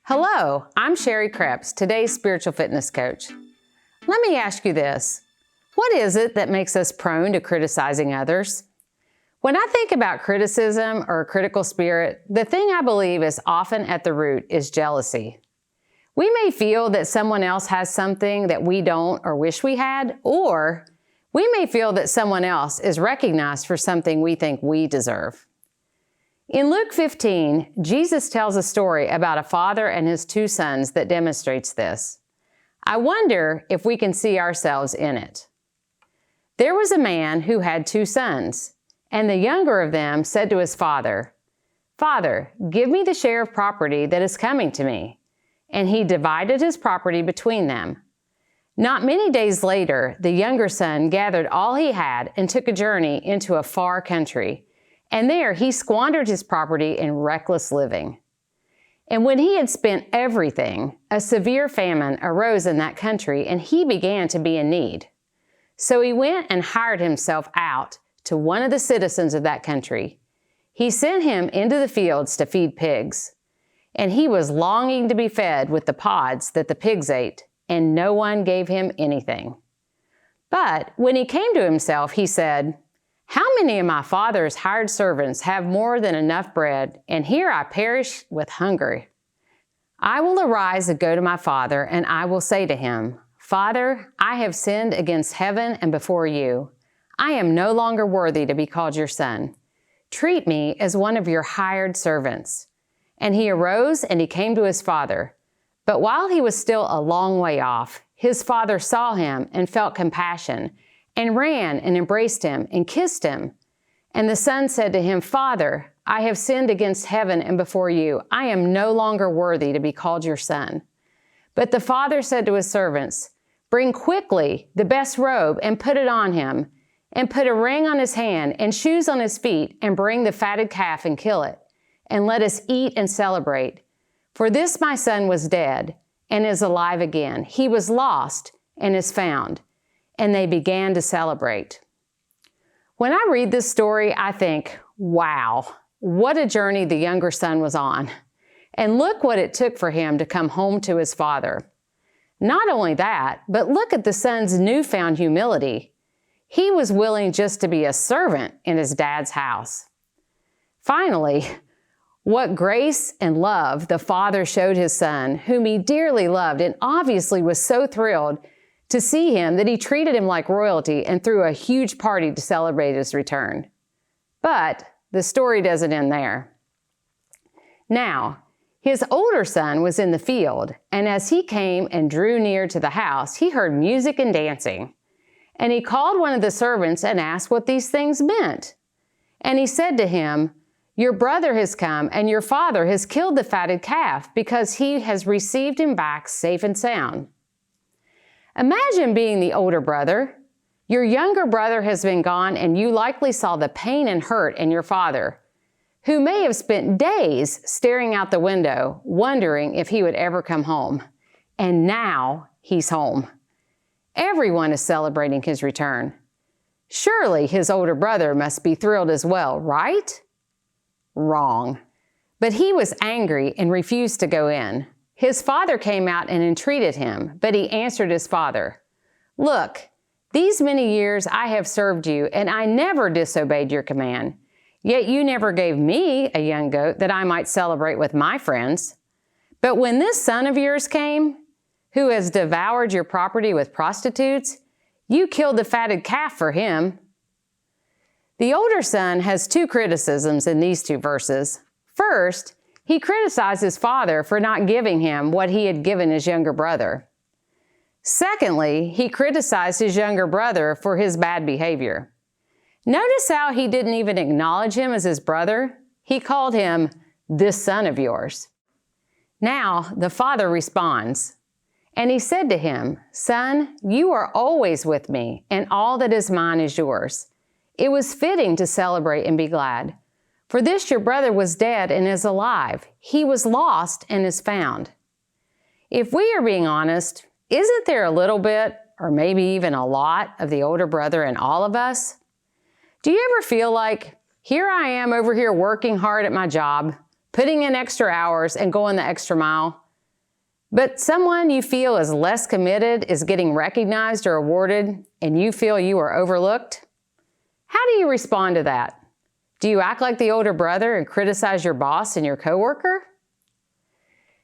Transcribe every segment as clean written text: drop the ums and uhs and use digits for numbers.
Hello, I'm Sherri Kreps, today's spiritual fitness coach. Let me ask you this. What is it that makes us prone to criticizing others? When I think about criticism or a critical spirit, the thing I believe is often at the root is jealousy. We may feel that someone else has something that we don't or wish we had, or we may feel that someone else is recognized for something we think we deserve. In Luke 15, Jesus tells a story about a father and his two sons that demonstrates this. I wonder if we can see ourselves in it. There was a man who had two sons, and the younger of them said to his father, "Father, give me the share of property that is coming to me." And he divided his property between them. Not many days later, the younger son gathered all he had and took a journey into a far country. And there he squandered his property in reckless living. And when he had spent everything, a severe famine arose in that country, and he began to be in need. So he went and hired himself out to one of the citizens of that country. He sent him into the fields to feed pigs. And he was longing to be fed with the pods that the pigs ate, and no one gave him anything. But when he came to himself, he said, "How many of my father's hired servants have more than enough bread, and here I perish with hunger? I will arise and go to my father, and I will say to him, 'Father, I have sinned against heaven and before you. I am no longer worthy to be called your son. Treat me as one of your hired servants.' And he arose and he came to his father. But while he was still a long way off, his father saw him and felt compassion, and ran and embraced him and kissed him. And the son said to him, 'Father, I have sinned against heaven and before you. I am no longer worthy to be called your son.' But the father said to his servants, 'Bring quickly the best robe and put it on him, and put a ring on his hand and shoes on his feet, and bring the fatted calf and kill it, and let us eat and celebrate. For this my son was dead and is alive again. He was lost and is found.' And they began to celebrate." When I read this story, I think, wow, what a journey the younger son was on. And look what it took for him to come home to his father. Not only that, but look at the son's newfound humility. He was willing just to be a servant in his dad's house. Finally, what grace and love the father showed his son, whom he dearly loved and obviously was so thrilled to see him that he treated him like royalty and threw a huge party to celebrate his return. But the story doesn't end there. Now, his older son was in the field, and as he came and drew near to the house, he heard music and dancing. And he called one of the servants and asked what these things meant. And he said to him, "Your brother has come, and your father has killed the fatted calf, because he has received him back safe and sound." Imagine being the older brother. Your younger brother has been gone, and you likely saw the pain and hurt in your father, who may have spent days staring out the window, wondering if he would ever come home. And now he's home. Everyone is celebrating his return. Surely his older brother must be thrilled as well, right? Wrong. But he was angry and refused to go in. His father came out and entreated him, but he answered his father, "Look, these many years I have served you, and I never disobeyed your command. Yet you never gave me a young goat that I might celebrate with my friends. But when this son of yours came, who has devoured your property with prostitutes, you killed the fatted calf for him." The older son has two criticisms in these two verses. First, he criticized his father for not giving him what he had given his younger brother. Secondly, he criticized his younger brother for his bad behavior. Notice how he didn't even acknowledge him as his brother. He called him "this son of yours." Now the father responds, and he said to him, "Son, you are always with me, and all that is mine is yours. It was fitting to celebrate and be glad. For this your brother was dead and is alive. He was lost and is found." If we are being honest, isn't there a little bit, or maybe even a lot, of the older brother in all of us? Do you ever feel like, here I am over here working hard at my job, putting in extra hours and going the extra mile, but someone you feel is less committed is getting recognized or awarded, and you feel you are overlooked? How do you respond to that? Do you act like the older brother and criticize your boss and your coworker?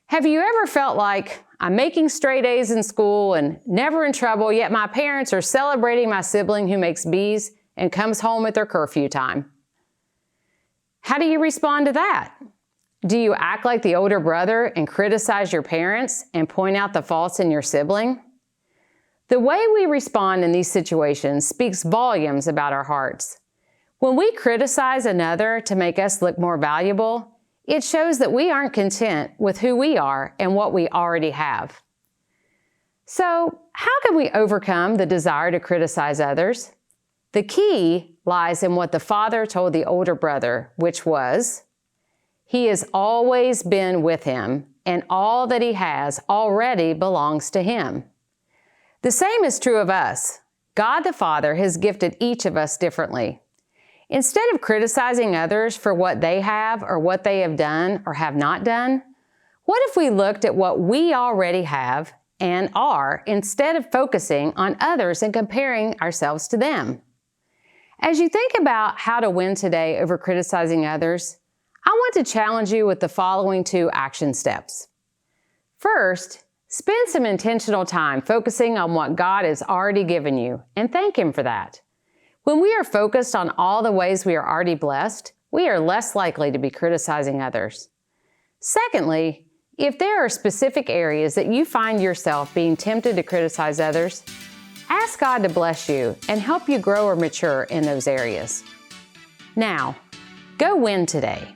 Have you ever felt like, I'm making straight A's in school and never in trouble, yet my parents are celebrating my sibling who makes B's and comes home at their curfew time? How do you respond to that? Do you act like the older brother and criticize your parents and point out the faults in your sibling? The way we respond in these situations speaks volumes about our hearts. When we criticize another to make us look more valuable, it shows that we aren't content with who we are and what we already have. So, how can we overcome the desire to criticize others? The key lies in what the father told the older brother, which was, he has always been with him, and all that he has already belongs to him. The same is true of us. God the Father has gifted each of us differently. Instead of criticizing others for what they have or what they have done or have not done, what if we looked at what we already have and are instead of focusing on others and comparing ourselves to them? As you think about how to win today over criticizing others, I want to challenge you with the following 2 action steps. First, spend some intentional time focusing on what God has already given you and thank Him for that. When we are focused on all the ways we are already blessed, we are less likely to be criticizing others. Secondly, if there are specific areas that you find yourself being tempted to criticize others, ask God to bless you and help you grow or mature in those areas. Now, go win today.